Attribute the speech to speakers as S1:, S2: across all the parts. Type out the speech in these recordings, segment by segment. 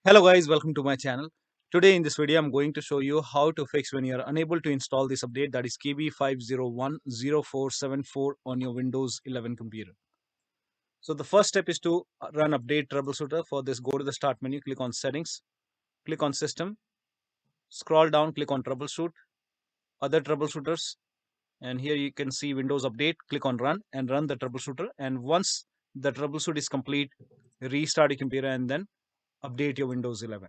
S1: Hello guys, welcome to my channel. Today in this video I'm going to show you how to fix when you are unable to install this update, that is KB5010474 on your Windows 11 computer. So the first step is to run update troubleshooter. For this, go to the start menu, click on settings, click on system, scroll down, click on troubleshoot, other troubleshooters, and here you can see Windows update. Click on run and run the troubleshooter, and once the troubleshoot is complete, restart your computer and then update your Windows 11.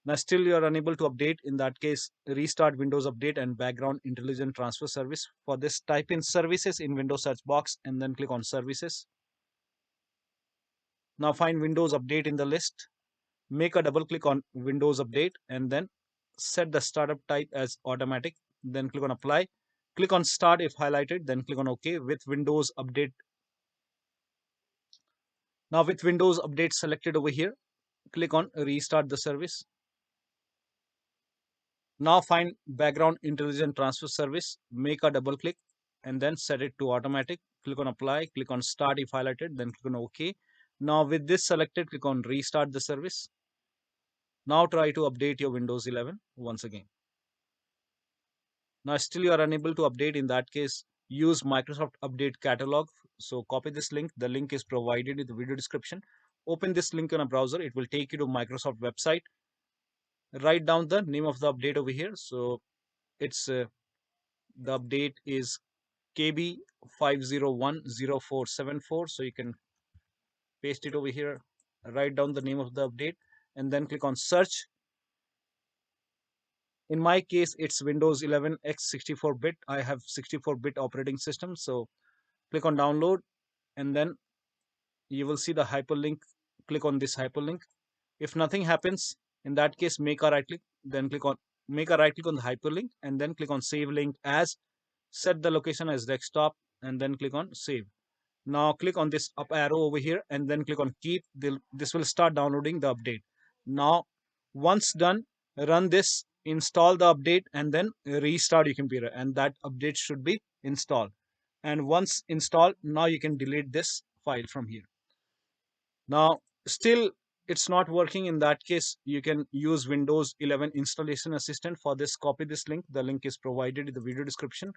S1: Now still you are unable to update. In that case, restart Windows Update and Background Intelligent Transfer Service. For this, type in services in Windows search box and then click on services. Now find Windows Update in the list. Make a double click on Windows Update and then set the startup type as automatic. Then click on apply. Click on start if highlighted, then click on OK with Windows Update. Now with Windows Update selected over here, click on restart the service. Now find Background Intelligent Transfer Service, make a double click and then set it to automatic. Click on apply, click on start if highlighted, then click on OK. Now with this selected, click on restart the service. Now try to update your Windows 11 once again. Now still you are unable to update. In that case, use Microsoft Update Catalog. So copy this link. The link is provided in the video description. Open this link in a browser. It will take you to Microsoft website. Write down the name of the update over here. So it's the update is KB5010474. So you can paste it over here, write down the name of the update, and then click on search. In my case, it's Windows 11 X 64-bit. I have 64-bit operating system. So click on download, and then you will see the hyperlink. Click on this hyperlink. If nothing happens, in that case, make a right click, then make a right click on the hyperlink, and then click on save link as. Set the location as desktop, and then click on save. Now click on this up arrow over here and then click on keep. This will start downloading the update. Now once done, run this, install the update and then restart your computer, and that update should be installed. And once installed, now you can delete this file from here. Now still it's not working. In that case, you can use Windows 11 installation assistant. For this, copy this link. The link is provided in the video description.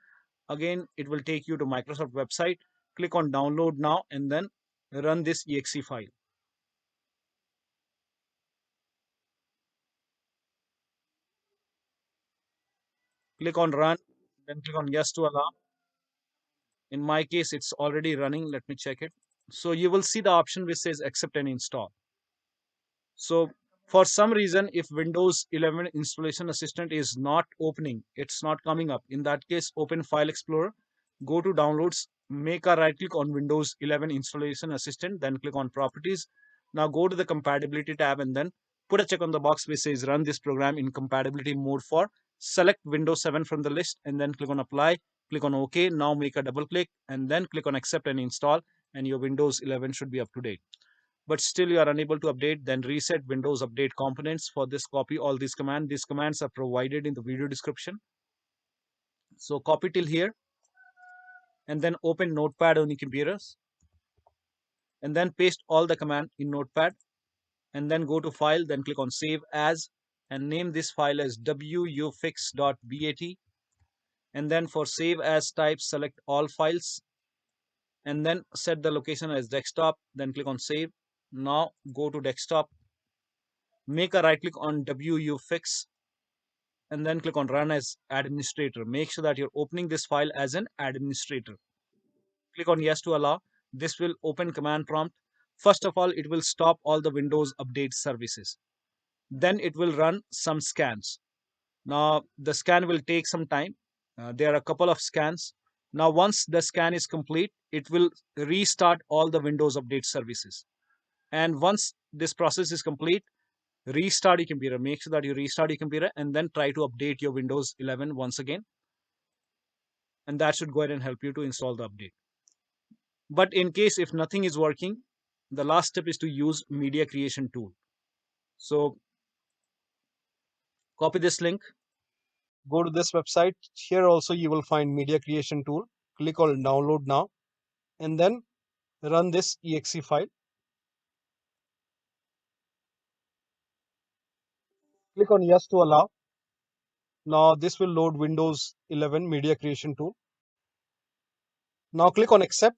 S1: Again, it will take you to Microsoft website. Click on download now and then run this exe file. Click on run, then click on yes to allow. In my case, it's already running. Let me check it. So you will see the option which says accept and install. So for some reason, if Windows 11 installation assistant is not opening, it's not coming up. In that case, open File Explorer, go to downloads, make a right click on Windows 11 installation assistant, then click on properties. Now go to the compatibility tab and then put a check on the box which says run this program in compatibility mode for. Select Windows 7 from the list and then click on apply. Click on OK. Now make a double click and then click on accept and install, and your Windows 11 should be up to date. But still you are unable to update, then reset Windows Update components. For this, copy all these commands. These commands are provided in the video description. So copy till here and then open Notepad on your computers and then paste all the command in Notepad and then go to file, then click on save as and name this file as wuauserv.bat, and then for save as type, select all files and then set the location as desktop, then click on save. Now go to desktop, make a right click on wuufix and then click on run as administrator. Make sure that you're opening this file as an administrator. Click on yes to allow. This will open command prompt. First of all, it will stop all the Windows update services. Then it will run some scans. Now the scan will take some time. There are a couple of scans. Now once the scan is complete, it will restart all the Windows update services. And once this process is complete, restart your computer. Make sure that you restart your computer and then try to update your Windows 11 once again. And that should go ahead and help you to install the update. But in case if nothing is working, the last step is to use media creation tool. So copy this link, go to this website. Here also you will find media creation tool. Click on download now and then run this exe file. Click on yes to allow. Now this will load Windows 11 media creation tool. Now click on accept.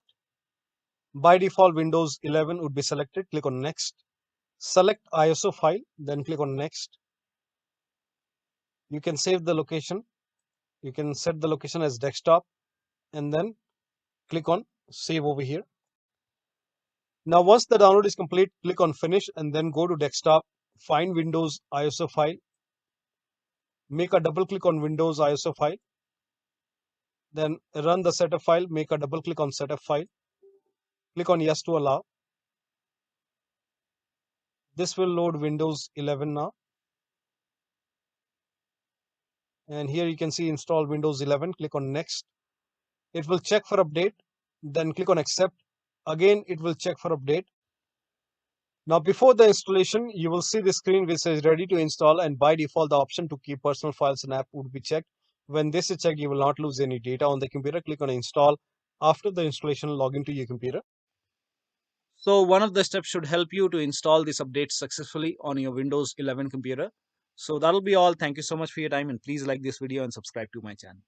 S1: By default Windows 11 would be selected. Click on next. Select ISO file, then click on next. You can save the location. You can set the location as desktop and then click on save over here. Now once the download is complete, click on finish and then go to desktop, find Windows ISO file, make a double click on Windows ISO file, then run the setup file, make a double click on setup file, click on yes to allow. This will load Windows 11 now. And here you can see install Windows 11, click on next. It will check for update, then click on accept. Again, it will check for update. Now before the installation, you will see the screen which says ready to install, and by default the option to keep personal files and app would be checked. When this is checked, you will not lose any data on the computer. Click on install. After the installation, log into your computer. So one of the steps should help you to install this update successfully on your Windows 11 computer. So that'll be all. Thank you so much for your time, and please like this video and subscribe to my channel.